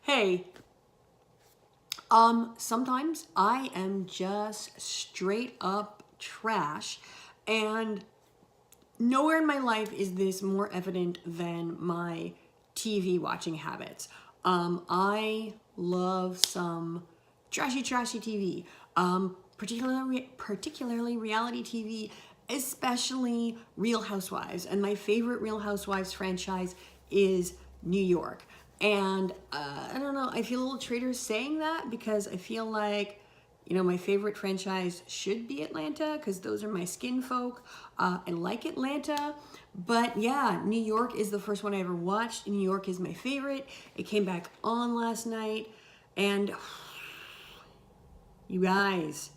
Hey, sometimes I am just straight up trash, and nowhere in my life is this more evident than my TV watching habits. I love some trashy TV, particularly reality TV, especially Real Housewives. And my favorite Real Housewives franchise is New York. And I don't know, I feel a little traitor saying that because I feel like, my favorite franchise should be Atlanta because those are my skin folk. I like Atlanta, but yeah, New York is the first one I ever watched. New York is my favorite. It came back on last night, and you guys,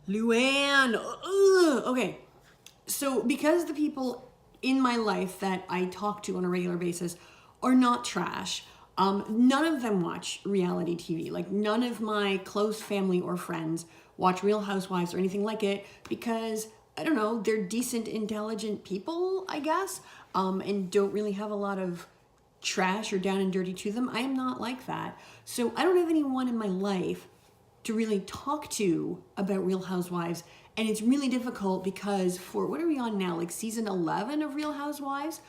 Luann, okay. So because the people in my life that I talk to on a regular basis are not trash, none of them watch reality TV. Like, none of my close family or friends watch Real Housewives or anything like it because, I don't know, they're decent, intelligent people, I guess, and don't really have a lot of trash or down and dirty to them. I am not like that. So I don't have anyone in my life to really talk to about Real Housewives. And it's really difficult because for, what are we on now? Like season 11 of Real Housewives?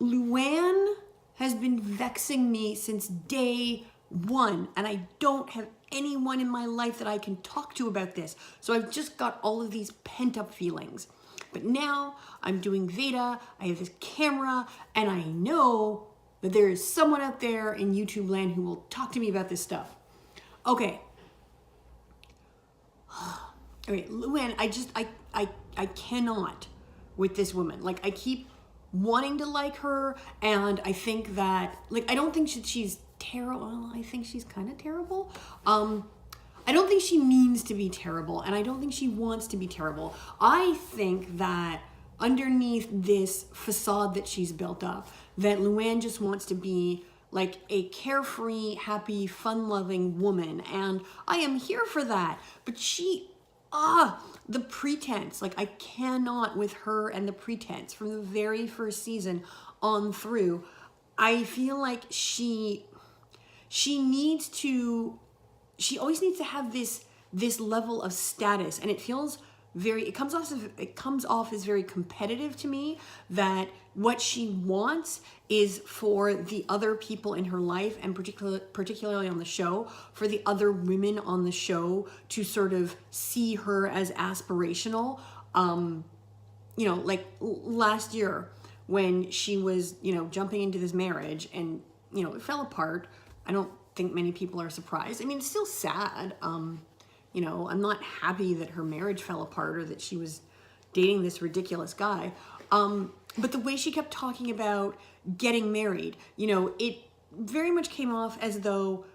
Luann has been vexing me since day one, and I don't have anyone in my life that I can talk to about this. So I've just got all of these pent up feelings. But now I'm doing VEDA, I have this camera, and I know that there is someone out there in YouTube land who will talk to me about this stuff. Okay. Okay, Luann, I cannot with this woman. Like, I keep wanting to like her, and I think that, like, I don't think she's terrible. I think she's kind of terrible. I don't think she means to be terrible, and I don't think she wants to be terrible. I think that underneath this facade that she's built up, that Luann just wants to be like a carefree, happy, fun-loving woman, and I am here for that. But the pretense, like, I cannot with her and the pretense from the very first season on through. I feel like she always needs to have this level of status, and it comes off as very competitive to me, that what she wants is for the other people in her life, and particularly on the show, for the other women on the show to sort of see her as aspirational. Like last year when she was, jumping into this marriage and, it fell apart. I don't think many people are surprised. I mean, it's still sad. I'm not happy that her marriage fell apart or that she was dating this ridiculous guy. But the way she kept talking about getting married, it very much came off as though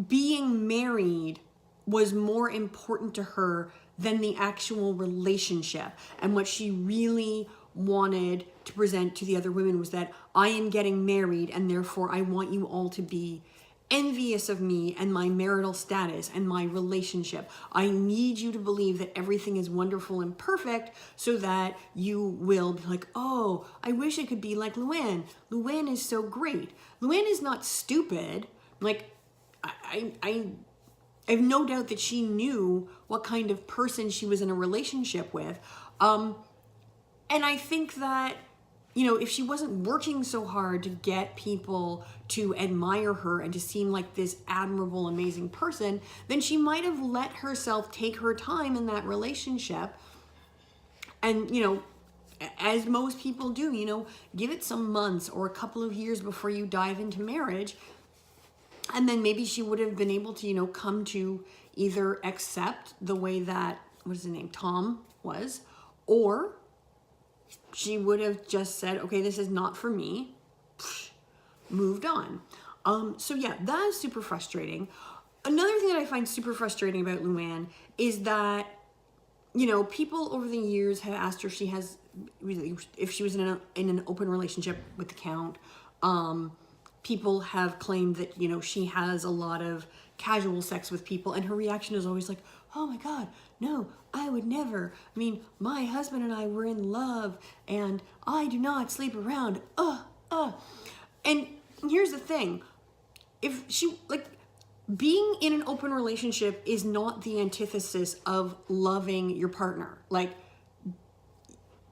being married was more important to her than the actual relationship. And what she really wanted to present to the other women was that I am getting married, and therefore I want you all to be envious of me and my marital status and my relationship. I need you to believe that everything is wonderful and perfect so that you will be like, oh, I wish I could be like Luann. Luann is so great. Luann is not stupid. Like, I have no doubt that she knew what kind of person she was in a relationship with. And I think that, if she wasn't working so hard to get people to admire her and to seem like this admirable, amazing person, then she might have let herself take her time in that relationship. And, as most people do, give it some months or a couple of years before you dive into marriage. And then maybe she would have been able to, come to either accept the way that, what is his name, Tom was, or she would have just said, okay, this is not for me, moved on. So yeah, that is super frustrating. Another thing that I find super frustrating about Luann is that, people over the years have asked her if she was in an open relationship with the Count. People have claimed that, she has a lot of casual sex with people, and her reaction is always like, oh my God, no, I would never. I mean, my husband and I were in love, and I do not sleep around. And here's here's the thing. If she, like, being in an open relationship is not the antithesis of loving your partner. Like,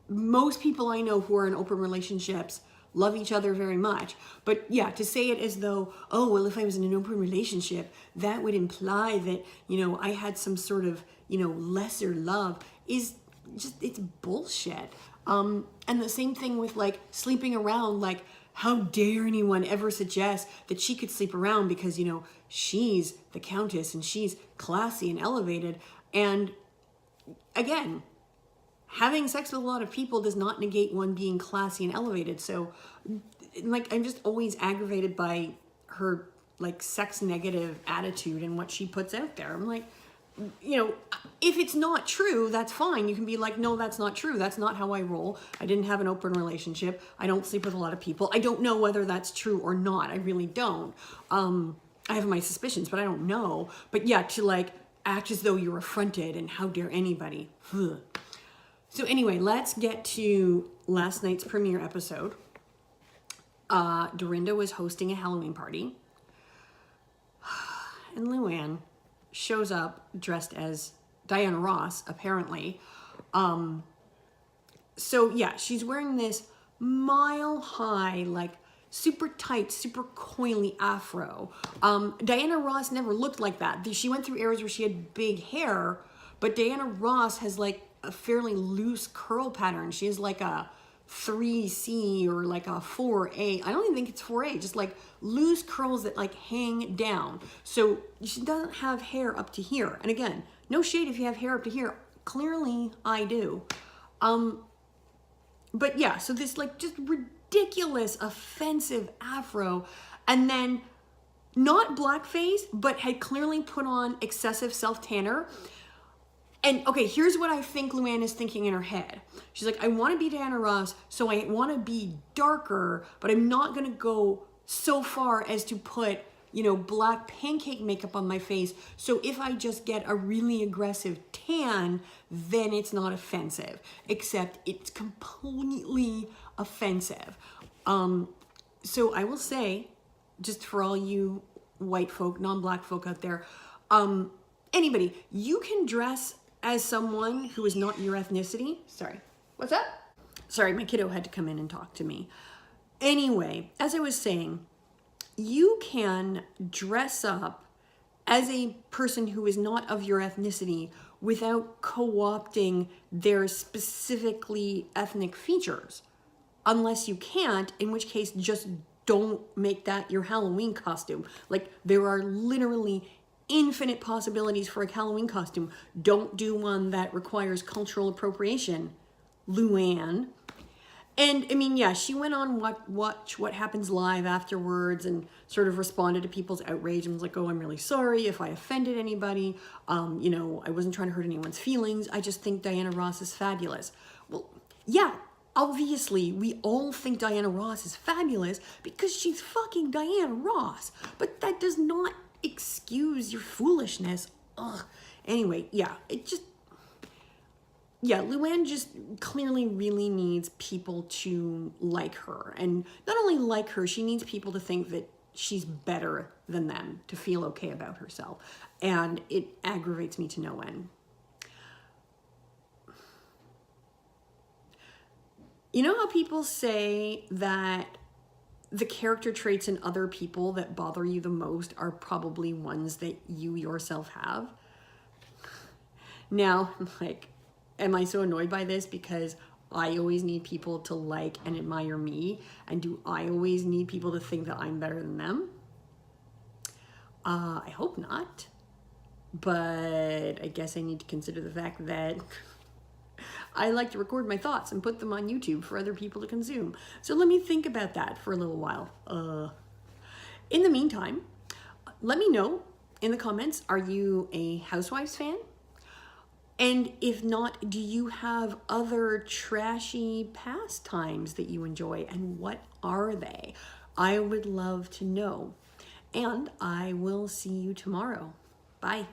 most people I know who are in open relationships love each other very much. But yeah, to say it as though, oh, well, if I was in an open relationship, that would imply that, you know, I had some sort of, you know, lesser love is just, it's bullshit. And the same thing with like sleeping around, like, how dare anyone ever suggest that she could sleep around because, you know, she's the Countess and she's classy and elevated. And again, having sex with a lot of people does not negate one being classy and elevated. So, like, I'm just always aggravated by her, like, sex negative attitude and what she puts out there. I'm like, you know, if it's not true, that's fine. You can be like, no, that's not true. That's not how I roll. I didn't have an open relationship. I don't sleep with a lot of people. I don't know whether that's true or not. I really don't. I have my suspicions, but I don't know. But yeah, to like act as though you're affronted and how dare anybody. Ugh. So anyway, let's get to last night's premiere episode. Dorinda was hosting a Halloween party. And Luann shows up dressed as Diana Ross, apparently. So yeah, she's wearing this mile-high, like super tight, super coily afro. Diana Ross never looked like that. She went through eras where she had big hair, but Diana Ross has like a fairly loose curl pattern. She has like a 3C or like a 4A. I don't even think it's 4A, just like loose curls that like hang down. So she doesn't have hair up to here. And again, no shade if you have hair up to here. Clearly I do. But yeah, so this like just ridiculous, offensive afro, and then not blackface, but had clearly put on excessive self-tanner. And okay, here's what I think Luann is thinking in her head. She's like, I want to be Diana Ross, so I want to be darker, but I'm not going to go so far as to put, you know, black pancake makeup on my face. So if I just get a really aggressive tan, then it's not offensive, except it's completely offensive. So I will say, just for all you white folk, non-black folk out there, anybody, you can dress as someone who is not your ethnicity. Sorry, what's up? Sorry, my kiddo had to come in and talk to me. Anyway, as I was saying, you can dress up as a person who is not of your ethnicity without co-opting their specifically ethnic features. Unless you can't, in which case just don't make that your Halloween costume. Like, there are literally infinite possibilities for a Halloween costume. Don't do one that requires cultural appropriation, Luann. And I mean, yeah, she went on Watch What Happens Live afterwards and sort of responded to people's outrage and was like, oh, I'm really sorry if I offended anybody. You know, I wasn't trying to hurt anyone's feelings. I just think Diana Ross is fabulous. Well, yeah, obviously we all think Diana Ross is fabulous because she's fucking Diana Ross. But that does not excuse your foolishness. Ugh. Anyway, yeah, Luann just clearly really needs people to like her. And not only like her, she needs people to think that she's better than them, to feel okay about herself. And it aggravates me to no end. You know how people say that the character traits in other people that bother you the most are probably ones that you yourself have? Now, like, am I so annoyed by this because I always need people to like and admire me? And do I always need people to think that I'm better than them? I hope not. But I guess I need to consider the fact that I like to record my thoughts and put them on YouTube for other people to consume. So let me think about that for a little while. In the meantime, let me know in the comments, are you a Housewives fan? And if not, do you have other trashy pastimes that you enjoy, and what are they? I would love to know. And I will see you tomorrow. Bye.